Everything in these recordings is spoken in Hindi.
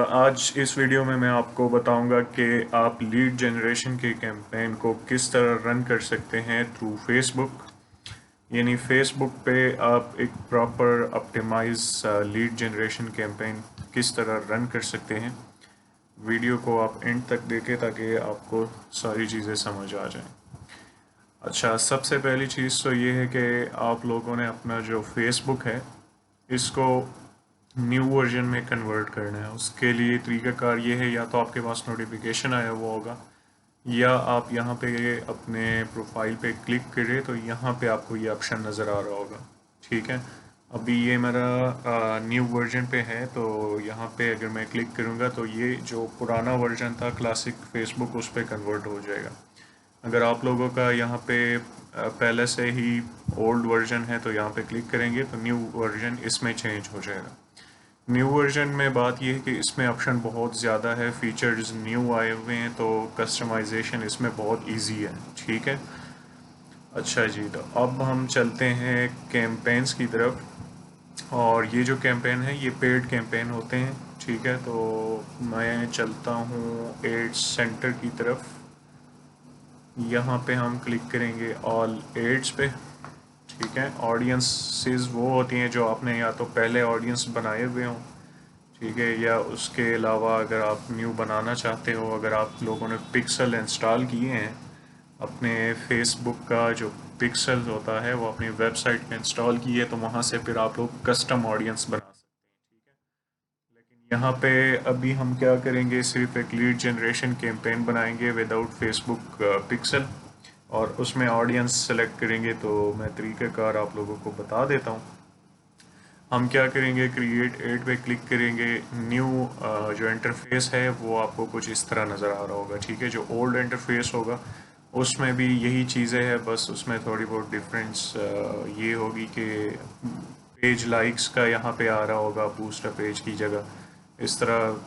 आज इस वीडियो में मैं आपको बताऊंगा कि आप लीड जनरेशन के कैंपेन को किस तरह रन कर सकते हैं थ्रू फेसबुक। यानी फेसबुक पे आप एक proper optimize lead generation campaign किस तरह रन कर सकते हैं। वीडियो को आप एंड तक देखें ताकि आपको सारी चीज़ें समझ आ जाएं। अच्छा, सबसे पहली चीज़ तो ये है कि आप लोगों ने अपना जो फेसबुक है इसको न्यू वर्जन में कन्वर्ट करना है। उसके लिए तरीकाकार ये है, या तो आपके पास नोटिफिकेशन आया हुआ होगा या आप यहाँ पे अपने प्रोफाइल पे क्लिक करें तो यहाँ पे आपको ये ऑप्शन नज़र आ रहा होगा। ठीक है, अभी ये मेरा न्यू वर्जन पे है तो यहाँ पे अगर मैं क्लिक करूँगा तो ये जो पुराना वर्जन था क्लासिक फेसबुक उस पर कन्वर्ट हो जाएगा। अगर आप लोगों का यहाँ पे पहले से ही ओल्ड वर्जन है तो यहाँ पे क्लिक करेंगे तो न्यू वर्जन इसमें चेंज हो जाएगा। न्यू वर्जन में बात यह है कि इसमें ऑप्शन बहुत ज़्यादा है, फीचर्स न्यू आए हुए हैं तो कस्टमाइजेशन इसमें बहुत इजी है। ठीक है, अच्छा जी, तो अब हम चलते हैं कैंपेन्स की तरफ। और ये जो कैंपेन है ये पेड कैंपेन होते हैं। ठीक है, तो मैं चलता हूँ एड्स सेंटर की तरफ। यहाँ पे हम क्लिक करेंगे ऑल एड्स पे। ठीक है, ऑडियंसेस वो होती हैं जो आपने या तो पहले ऑडियंस बनाए हुए हों, ठीक है, या उसके अलावा अगर आप न्यू बनाना चाहते हो, अगर आप लोगों ने पिक्सल इंस्टॉल किए हैं अपने फेसबुक का जो पिक्सल होता है वो अपनी वेबसाइट पे इंस्टॉल किए तो वहाँ से फिर आप लोग कस्टम ऑडियंस बना सकते हैं। ठीक है, लेकिन यहाँ पे अभी हम क्या करेंगे, सिर्फ एक लीड जनरेशन कैंपेन बनाएंगे विदाउट फेसबुक पिक्सल और उसमें ऑडियंस सेलेक्ट करेंगे। तो मैं तरीक़ाकार आप लोगों को बता देता हूँ। हम क्या करेंगे, क्रिएट एड पे क्लिक करेंगे। न्यू जो इंटरफेस है वो आपको कुछ इस तरह नज़र आ रहा होगा। ठीक है, जो ओल्ड इंटरफेस होगा उसमें भी यही चीज़ें हैं, बस उसमें थोड़ी बहुत डिफरेंस ये होगी कि पेज लाइक्स का यहाँ पे आ रहा होगा बूस्ट अ पेज की जगह। इस तरह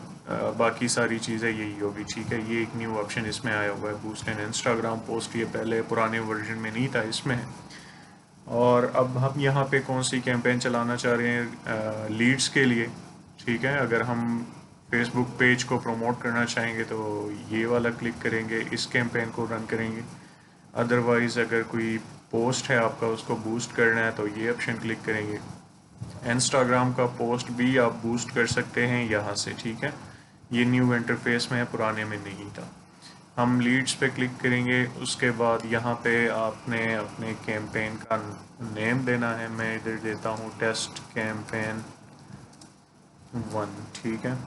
बाकी सारी चीज़ें यही होगी। ठीक है, ये एक न्यू ऑप्शन इसमें आया हुआ है, बूस्ट एंड इंस्टाग्राम पोस्ट। ये पहले पुराने वर्जन में नहीं था, इसमें है। और अब हम यहाँ पे कौन सी कैंपेन चलाना चाह रहे हैं लीड्स के लिए। ठीक है, अगर हम फेसबुक पेज को प्रमोट करना चाहेंगे तो ये वाला क्लिक करेंगे, इस कैंपेन को रन करेंगे। अदरवाइज़ अगर कोई पोस्ट है आपका उसको बूस्ट करना है तो ये ऑप्शन क्लिक करेंगे। इंस्टाग्राम का पोस्ट भी आप बूस्ट कर सकते हैं यहाँ से। ठीक है, ये न्यू इंटरफेस में है, पुराने में नहीं था। हम लीड्स पे क्लिक करेंगे, उसके बाद यहाँ पे आपने अपने कैंपेन का नेम देना है। मैं इधर देता हूँ टेस्ट कैंपेन 1। ठीक है,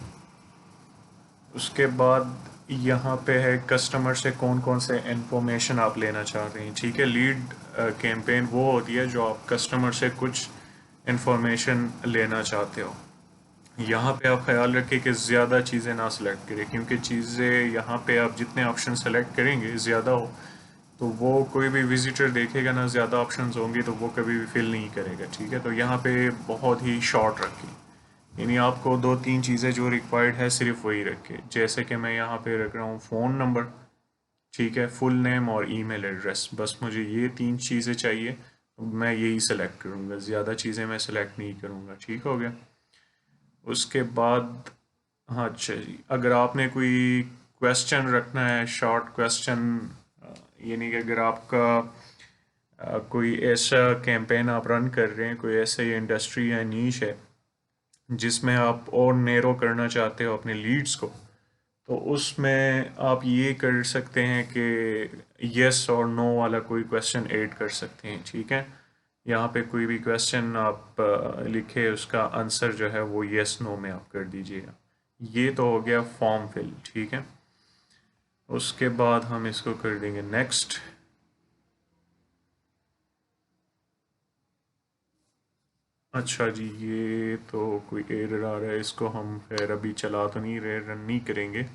उसके बाद यहाँ पे है कस्टमर से कौन कौन से इंफॉर्मेशन आप लेना चाह रहे हैं। ठीक है, लीड कैंपेन वो होती है जो आप कस्टमर से कुछ इंफॉर्मेशन लेना चाहते हो। यहाँ पे आप ख्याल रखें कि ज़्यादा चीज़ें ना सेलेक्ट करें, क्योंकि चीज़ें यहाँ पे आप जितने ऑप्शन सेलेक्ट करेंगे ज़्यादा हो तो वो कोई भी विजिटर देखेगा ना, ज़्यादा ऑप्शंस होंगे तो वो कभी भी फिल नहीं करेगा। ठीक है, तो यहाँ पे बहुत ही शॉर्ट रखें, यानी आपको दो तीन चीज़ें जो रिक्वायर्ड है सिर्फ वही रखें। जैसे कि मैं यहाँ पे रख रहा हूँ फ़ोन नंबर, ठीक है, फुल नेम और ईमेल एड्रेस। बस मुझे ये तीन चीज़ें चाहिए, तो मैं यही सेलेक्ट करूँगा, ज़्यादा चीज़ें मैं सेलेक्ट नहीं करूँगा। ठीक हो गया, उसके बाद हाँ अच्छा जी, अगर आपने कोई क्वेश्चन रखना है, शॉर्ट क्वेश्चन, यानी कि अगर आपका कोई ऐसा कैंपेन आप रन कर रहे हैं, कोई ऐसा इंडस्ट्री या नीश है जिसमें आप और नैरो करना चाहते हो अपने लीड्स को, तो उसमें आप ये कर सकते हैं कि यस और नो वाला कोई क्वेश्चन ऐड कर सकते हैं। ठीक है, यहाँ पे कोई भी क्वेश्चन आप लिखे, उसका आंसर जो है वो यस नो में आप कर दीजिएगा। ये तो हो गया फॉर्म फिल। ठीक है, उसके बाद हम इसको कर देंगे नेक्स्ट। अच्छा जी, ये तो कोई एरर आ रहा है, इसको हम फिर अभी चला तो नहीं रहे, रन नहीं करेंगे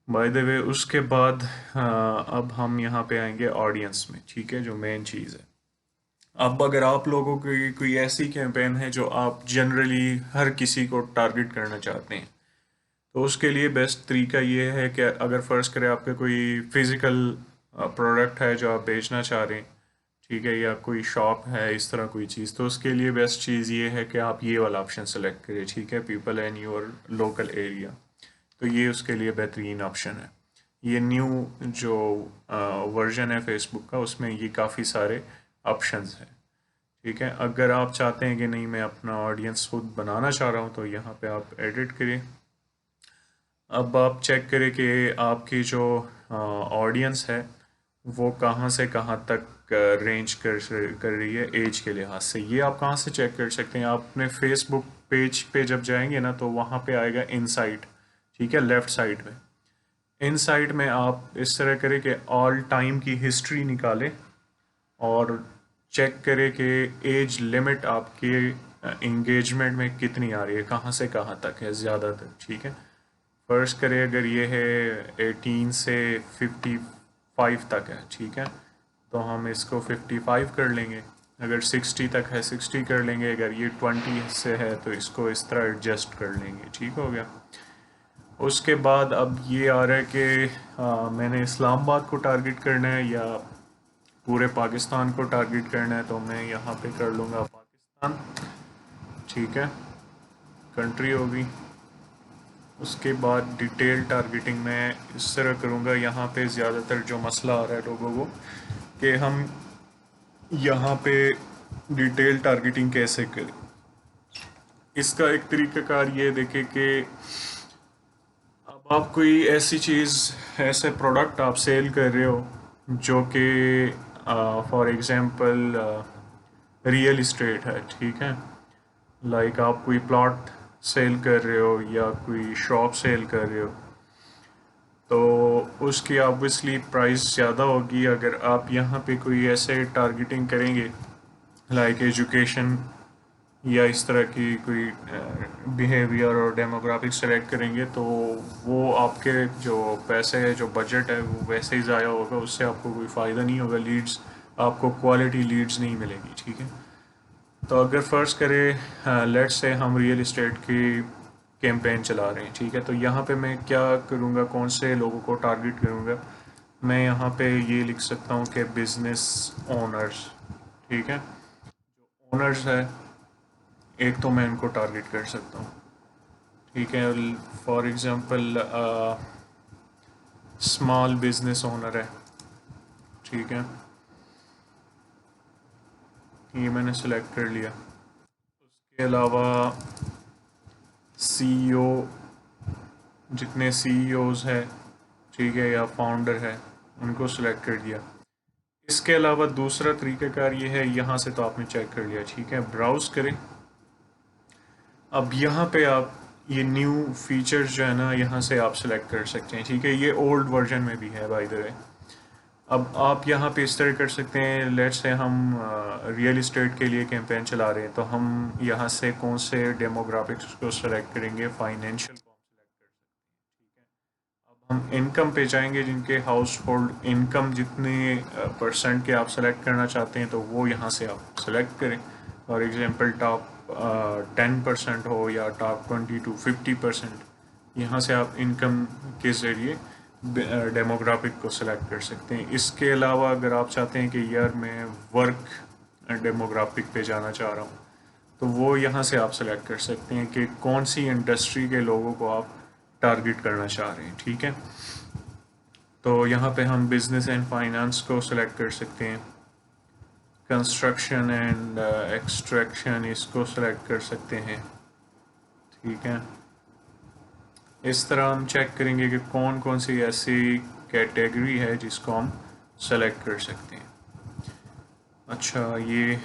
बाय द वे। उसके बाद अब हम यहाँ पे आएंगे ऑडियंस में। ठीक है, जो मेन चीज़ है, अब अगर आप लोगों की कोई ऐसी कैंपेन है जो आप जनरली हर किसी को टारगेट करना चाहते हैं, तो उसके लिए बेस्ट तरीका ये है कि अगर फ़र्ज़ करें आपका कोई फिज़िकल प्रोडक्ट है जो आप बेचना चाह रहे हैं, ठीक है, या कोई शॉप है इस तरह कोई चीज़, तो उसके लिए बेस्ट चीज़ ये है कि आप ये वाला ऑप्शन सेलेक्ट करें। ठीक है, people in your local area, तो ये उसके लिए बेहतरीन ऑप्शन है। ये न्यू जो वर्जन है फेसबुक का, उसमें ये काफ़ी सारे ऑप्शंस हैं। ठीक है, अगर आप चाहते हैं कि नहीं मैं अपना ऑडियंस खुद बनाना चाह रहा हूँ, तो यहाँ पे आप एडिट करें। अब आप चेक करें कि आपकी जो ऑडियंस है वो कहाँ से कहाँ तक रेंज कर रही है एज के लिहाज से। ये आप कहाँ से चेक कर सकते हैं? आप अपने फेसबुक पेज पे जब जाएंगे ना, तो वहाँ पे आएगा इनसाइट। ठीक है, लेफ्ट साइड में इनसाइट में आप इस तरह करें कि ऑल टाइम की हिस्ट्री निकालें और चेक करें कि एज लिमिट आपके इंगेजमेंट में कितनी आ रही है, कहाँ से कहाँ तक है ज़्यादातर। ठीक है, फर्ज करें अगर ये है 18 से 55 तक है, ठीक है, तो हम इसको 55 कर लेंगे। अगर 60 तक है 60 कर लेंगे। अगर ये 20 से है तो इसको इस तरह एडजस्ट कर लेंगे। ठीक हो गया। उसके बाद अब ये आ रहा है कि मैंने इस्लामाबाद को टारगेट करना है या पूरे पाकिस्तान को टारगेट करना है, तो मैं यहाँ पे कर लूँगा पाकिस्तान। ठीक है, कंट्री होगी। उसके बाद डिटेल टारगेटिंग मैं इस तरह करूँगा। यहाँ पे ज़्यादातर जो मसला आ रहा है लोगों को कि हम यहाँ पे डिटेल टारगेटिंग कैसे करें। इसका एक तरीक़ाकार ये देखें कि अब आप कोई ऐसी चीज़, ऐसे प्रोडक्ट आप सेल कर रहे हो जो कि फॉर एग्ज़ाम्पल रियल इस्टेट है। ठीक है, लाइक आप कोई प्लॉट सेल कर रहे हो या कोई शॉप सेल कर रहे हो, तो उसकी ऑब्वियसली प्राइस ज़्यादा होगी। अगर आप यहाँ पे कोई ऐसे टारगेटिंग करेंगे लाइक एजुकेशन या इस तरह की कोई बिहेवियर और डेमोग्राफिक सेलेक्ट करेंगे, तो वो आपके जो पैसे है, जो बजट है, वो वैसे ही ज़ाया होगा। उससे आपको कोई फ़ायदा नहीं होगा। लीड्स, आपको क्वालिटी लीड्स नहीं मिलेगी। ठीक है, तो अगर फ़र्ज़ करें लेट्स से हम रियल इस्टेट की कैंपेन चला रहे हैं। ठीक है, तो यहाँ पे मैं क्या करूँगा, कौन से लोगों को टारगेट करूँगा? मैं यहाँ पे ये लिख सकता हूँ कि बिज़नेस ओनर्स। ठीक है, ओनर्स है एक, तो मैं इनको टारगेट कर सकता हूँ। ठीक है, for example small business owner है। ठीक है, ये मैंने सेलेक्ट कर लिया। उसके अलावा सीईओ, जितने सीईओज़ है, ठीक है, या फाउंडर है, उनको सेलेक्ट कर दिया। इसके अलावा दूसरा तरीक़ाकार ये है, यहाँ से तो आपने चेक कर लिया। ठीक है, ब्राउज़ करें। अब यहाँ पे आप ये न्यू फीचर्स जो है ना, यहाँ से आप सेलेक्ट कर सकते हैं। ठीक है, ये ओल्ड वर्जन में भी है बाय द वे। अब आप यहाँ पे इस तरह कर सकते हैं, लेट्स से हम रियल इस्टेट के लिए कैंपेन चला रहे हैं, तो हम यहाँ से कौन से डेमोग्राफिक्स को सेलेक्ट करेंगे, फाइनेंशियल को हम सेलेक्ट कर सकते हैं। ठीक है, अब हम इनकम पे जाएंगे, जिनके हाउस होल्ड इनकम जितने परसेंट के आप सेलेक्ट करना चाहते हैं, तो वो यहाँ से आप सेलेक्ट करें। फॉर एग्जांपल टॉप 10% हो या टॉप 20 to 50%, यहाँ से आप इनकम के ज़रिए डेमोग्राफिक को सेलेक्ट कर सकते हैं। इसके अलावा अगर आप चाहते हैं कि यार मैं वर्क डेमोग्राफिक पे जाना चाह रहा हूँ, तो वो यहाँ से आप सेलेक्ट कर सकते हैं कि कौन सी इंडस्ट्री के लोगों को आप टारगेट करना चाह रहे हैं। ठीक है, तो यहाँ पे हम बिजनेस एंड फाइनेंस को सेलेक्ट कर सकते हैं। कंस्ट्रक्शन एंड एक्सट्रैक्शन, इसको सेलेक्ट कर सकते हैं। ठीक है, इस तरह हम चेक करेंगे कि कौन कौन सी ऐसी कैटेगरी है जिसको हम सेलेक्ट कर सकते हैं। अच्छा, ये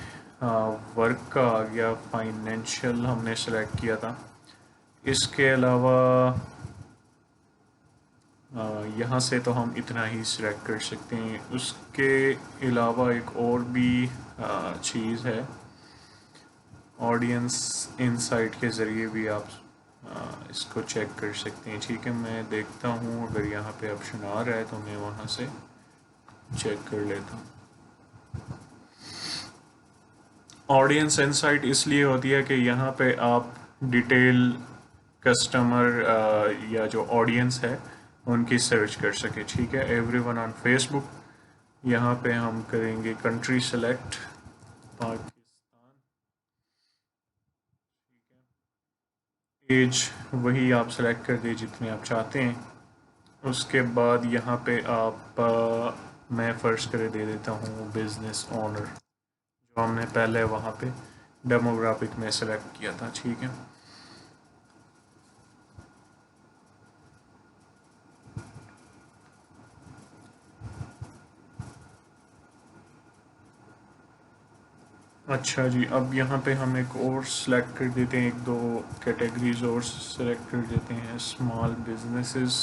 वर्क का आ गया, फाइनेंशियल हमने सेलेक्ट किया था। इसके अलावा यहाँ से तो हम इतना ही सिलेक्ट कर सकते हैं। उसके अलावा एक और भी चीज़ है, ऑडियंस इनसाइट के ज़रिए भी आप इसको चेक कर सकते हैं। ठीक है, मैं देखता हूँ अगर यहाँ पे ऑप्शन आ रहा है तो मैं वहाँ से चेक कर लेता हूँ। ऑडियंस इनसाइट इसलिए होती है कि यहाँ पे आप डिटेल कस्टमर या जो ऑडियंस है उनकी सर्च कर सके। ठीक है, एवरीवन ऑन फेसबुक, यहाँ पे हम करेंगे कंट्री सेलेक्ट पाकिस्तान। एज वही आप सेलेक्ट कर दीजिए जितने आप चाहते हैं। उसके बाद यहाँ पे आप मैं फ़र्स्ट करे दे देता हूँ बिजनेस ओनर, जो हमने पहले वहाँ पे डेमोग्राफिक में सेलेक्ट किया था। ठीक है, अच्छा जी, अब यहाँ पे हम एक और सेलेक्ट कर देते हैं, एक दो कैटेगरीज और सेलेक्ट कर देते हैं, स्मॉल बिजनेसेस।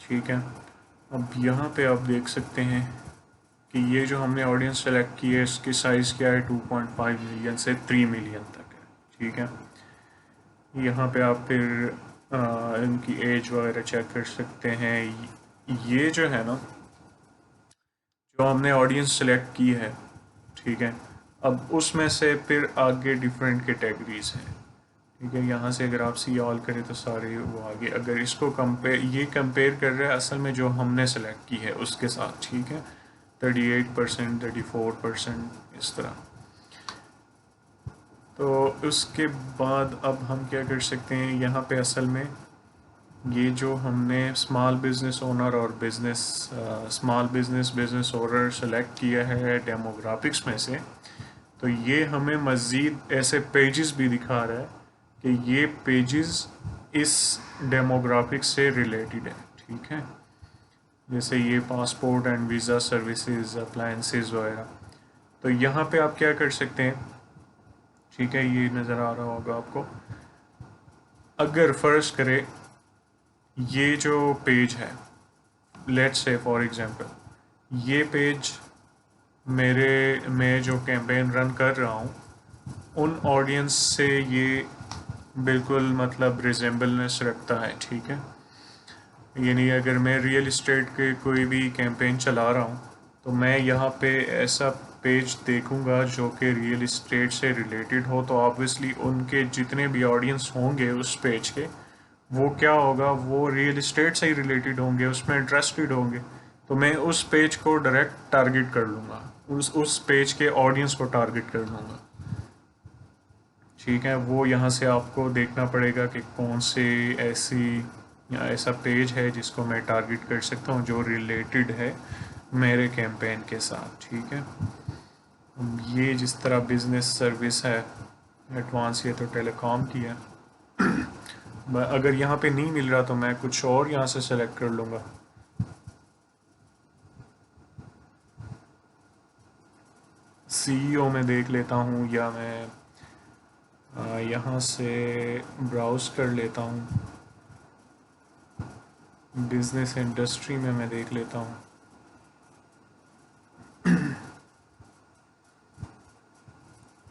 ठीक है, अब यहाँ पे आप देख सकते हैं कि ये जो हमने ऑडियंस सेलेक्ट की है इसकी साइज़ क्या है, 2.5 मिलियन से 3 मिलियन तक है। ठीक है, यहाँ पे आप फिर इनकी एज वगैरह चेक कर सकते हैं। ये जो है ना, जो हमने ऑडियंस सेलेक्ट की है, ठीक है, अब उसमें से फिर आगे डिफरेंट कैटेगरीज हैं। ठीक है, यहाँ से अगर आप सी ऑल करें तो सारे वो आगे, अगर इसको कंपेयर कर रहे हैं असल में जो हमने सेलेक्ट की है उसके साथ। ठीक है, 38%, 34%, इस तरह। तो उसके बाद अब हम क्या कर सकते हैं, यहाँ पे असल में ये जो हमने स्मॉल बिजनेस ओनर और स्मॉल बिजनेस ओनर सेलेक्ट किया है डेमोग्राफिक्स में से, तो ये हमें मज़ीद ऐसे पेजेस भी दिखा रहा है कि ये पेजेस इस डेमोग्राफिक से रिलेटेड है। ठीक है, जैसे ये passport and visa services, appliances वगैरह। तो यहाँ पे आप क्या कर सकते हैं, ठीक है, ये नज़र आ रहा होगा आपको। अगर फ़र्ज़ करें ये जो पेज है, लेट्स से फॉर एग्जांपल ये पेज मैं जो कैंपेन रन कर रहा हूँ उन ऑडियंस से ये बिल्कुल मतलब रिजेंबलनेस रखता है। ठीक है, यानी अगर मैं रियल इस्टेट के कोई भी कैंपेन चला रहा हूँ तो मैं यहाँ पे ऐसा पेज देखूँगा जो कि रियल इस्टेट से रिलेटेड हो, तो ऑब्वियसली उनके जितने भी ऑडियंस होंगे उस पेज के, वो क्या होगा, वो रियल इस्टेट से ही रिलेटेड होंगे, उसमें इंटरेस्टेड होंगे। तो मैं उस पेज को डायरेक्ट टारगेट कर लूँगा, उस पेज के ऑडियंस को टारगेट कर लूँगा। ठीक है, वो यहाँ से आपको देखना पड़ेगा कि कौन से ऐसी या ऐसा पेज है जिसको मैं टारगेट कर सकता हूँ जो रिलेटेड है मेरे कैंपेन के साथ। ठीक है, ये जिस तरह बिजनेस सर्विस है एडवांस, ये तो टेलीकॉम की है। अगर यहाँ पे नहीं मिल रहा तो मैं कुछ और यहाँ से सेलेक्ट कर लूँगा। सीईओ में देख लेता हूँ, या मैं यहाँ से ब्राउज़ कर लेता हूँ, बिजनेस इंडस्ट्री में मैं देख लेता हूँ।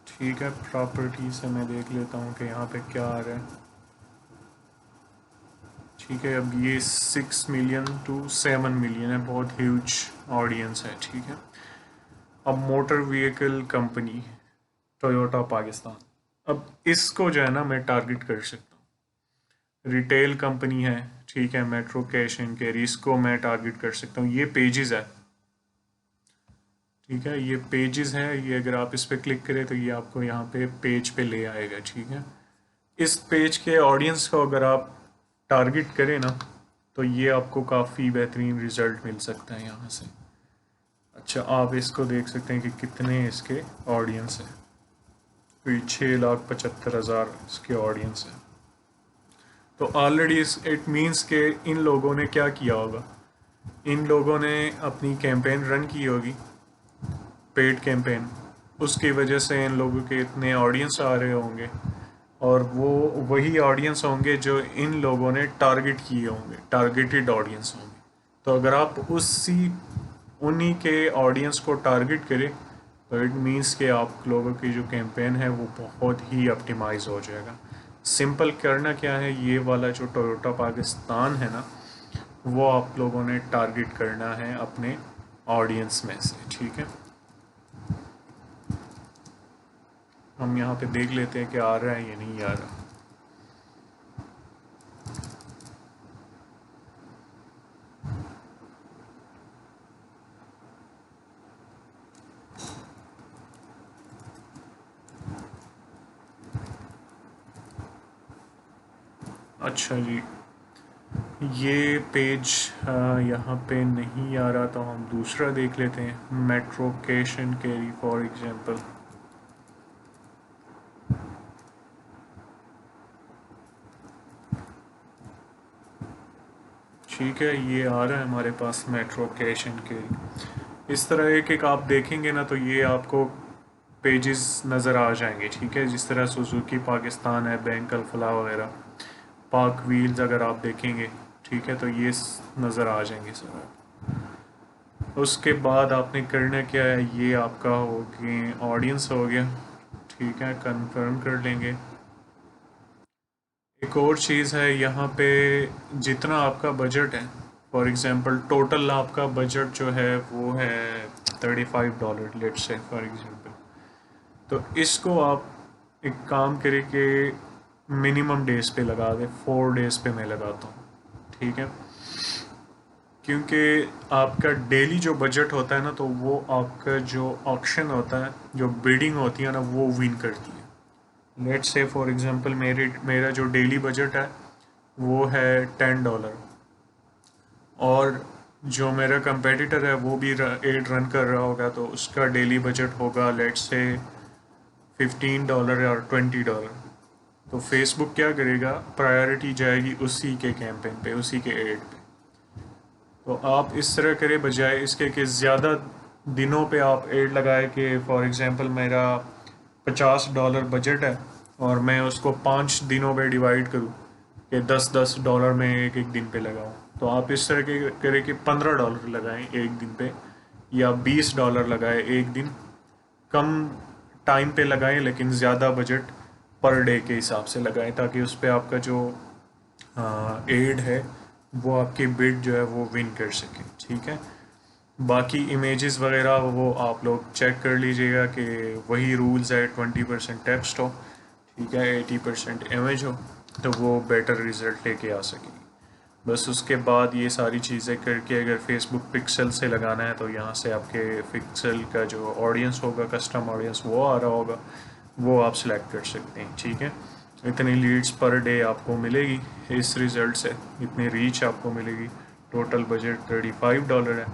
ठीक है, प्रॉपर्टी से मैं देख लेता हूँ कि यहाँ पे क्या आ रहा है। ठीक है, अब ये 6 मिलियन टू 7 मिलियन है, बहुत ह्यूज ऑडियंस है। ठीक है, अब motor vehicle company Toyota Pakistan, अब इसको जो है ना मैं टारगेट कर सकता हूँ। रिटेल कंपनी है, ठीक है, मेट्रो कैश एंड कैरी, इसको मैं टारगेट कर सकता हूँ। ये पेजेस है, ठीक है, ये पेजेस हैं, ये अगर आप इस पर क्लिक करें तो ये आपको यहाँ पे पेज पे ले आएगा। ठीक है, इस पेज के ऑडियंस को अगर आप टारगेट करें ना तो ये आपको काफ़ी बेहतरीन रिजल्ट मिल सकता है यहाँ से। अच्छा, आप इसको देख सकते हैं कि कितने इसके ऑडियंस हैं, कोई 6,75,000 इसके ऑडियंस है। तो ऑलरेडी इट मीन्स के इन लोगों ने क्या किया होगा, इन लोगों ने अपनी कैंपेन रन की होगी, पेड कैंपेन, उसकी वजह से इन लोगों के इतने ऑडियंस आ रहे होंगे, और वो वही ऑडियंस होंगे जो इन लोगों ने टारगेट किए होंगे, टारगेटेड ऑडियंस होंगे। तो अगर आप उन्हीं के ऑडियंस को टारगेट करें तो इट मीन्स कि आप लोगों की जो कैंपेन है वो बहुत ही ऑप्टिमाइज हो जाएगा। सिंपल करना क्या है, ये वाला जो टोयोटा पाकिस्तान है ना, वो आप लोगों ने टारगेट करना है अपने ऑडियंस में से। ठीक है, हम यहाँ पे देख लेते हैं कि आ रहा है या नहीं आ रहा। अच्छा जी, ये पेज यहाँ पे नहीं आ रहा, तो हम दूसरा देख लेते हैं, metro cash and carry for example. ठीक है, ये आ रहा है हमारे पास मेट्रो कैश एंड कैरी। इस तरह एक एक आप देखेंगे ना तो ये आपको पेजेस नज़र आ जाएंगे। ठीक है, जिस तरह सुजुकी पाकिस्तान है, बैंक अल्फला वगैरह, पाक व्हील्स अगर आप देखेंगे, ठीक है, तो ये नज़र आ जाएंगे सर। उसके बाद आपने करना क्या है, ये आपका हो गया ऑडियंस हो गया। ठीक है, कंफर्म कर लेंगे। एक और चीज़ है यहाँ पे, जितना आपका बजट है, फॉर एग्जांपल टोटल आपका बजट जो है वो है $35 लेट से फॉर एग्जांपल। तो इसको आप एक काम करें कि मिनिमम डेज पे लगा दें, 4 डेज पे मैं लगाता हूँ। ठीक है, क्योंकि आपका डेली जो बजट होता है ना, तो वो आपका जो ऑक्शन होता है, जो बिडिंग होती है ना, वो विन करती है। लेट्स से फॉर एग्जांपल मेरा जो डेली बजट है वो है $10, और जो मेरा कंपेटिटर है वो भी एड रन कर रहा होगा, तो उसका डेली बजट होगा लेट्स से $15 और $20। तो फेसबुक क्या करेगा, प्रायोरिटी जाएगी उसी के कैंपेन पे, उसी के एड पे। तो आप इस तरह करें, बजाय इसके कि ज़्यादा दिनों पे आप एड लगाए कि फॉर एग्जांपल मेरा $50 बजट है और मैं उसको 5 दिनों पे डिवाइड करूँ कि $10-10 में एक एक दिन पे लगाऊं। तो आप इस तरह के करें कि $15 लगाएं एक दिन पे, या $20 लगाएं एक दिन। कम टाइम पे लगाएं लेकिन ज़्यादा बजट पर डे के हिसाब से लगाएं, ताकि उस पर आपका जो एड है वो आपकी बिड जो है वो विन कर सके। ठीक है, बाकी इमेजेस वगैरह वो आप लोग चेक कर लीजिएगा कि वही रूल्स है, 20% टेक्स्ट हो, ठीक है, 80% इमेज हो, तो वो बेटर रिजल्ट लेके आ सकेगी। बस उसके बाद ये सारी चीज़ें करके अगर फेसबुक पिक्सल से लगाना है तो यहाँ से आपके पिक्सल का जो ऑडियंस होगा, कस्टम ऑडियंस, वो आ रहा होगा, वो आप सिलेक्ट कर सकते हैं। ठीक है, इतनी लीड्स पर डे आपको मिलेगी इस रिज़ल्ट से, इतनी रीच आपको मिलेगी। टोटल बजट $35 है।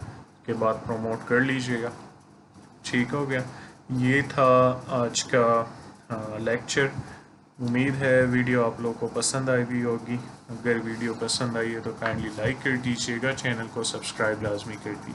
के बाद प्रमोट कर लीजिएगा। ठीक हो गया, ये था आज का लेक्चर। उम्मीद है वीडियो आप लोगों को पसंद आई भी होगी। अगर वीडियो पसंद आई है तो काइंडली लाइक कर दीजिएगा, चैनल को सब्सक्राइब लाजमी कर दीजिए।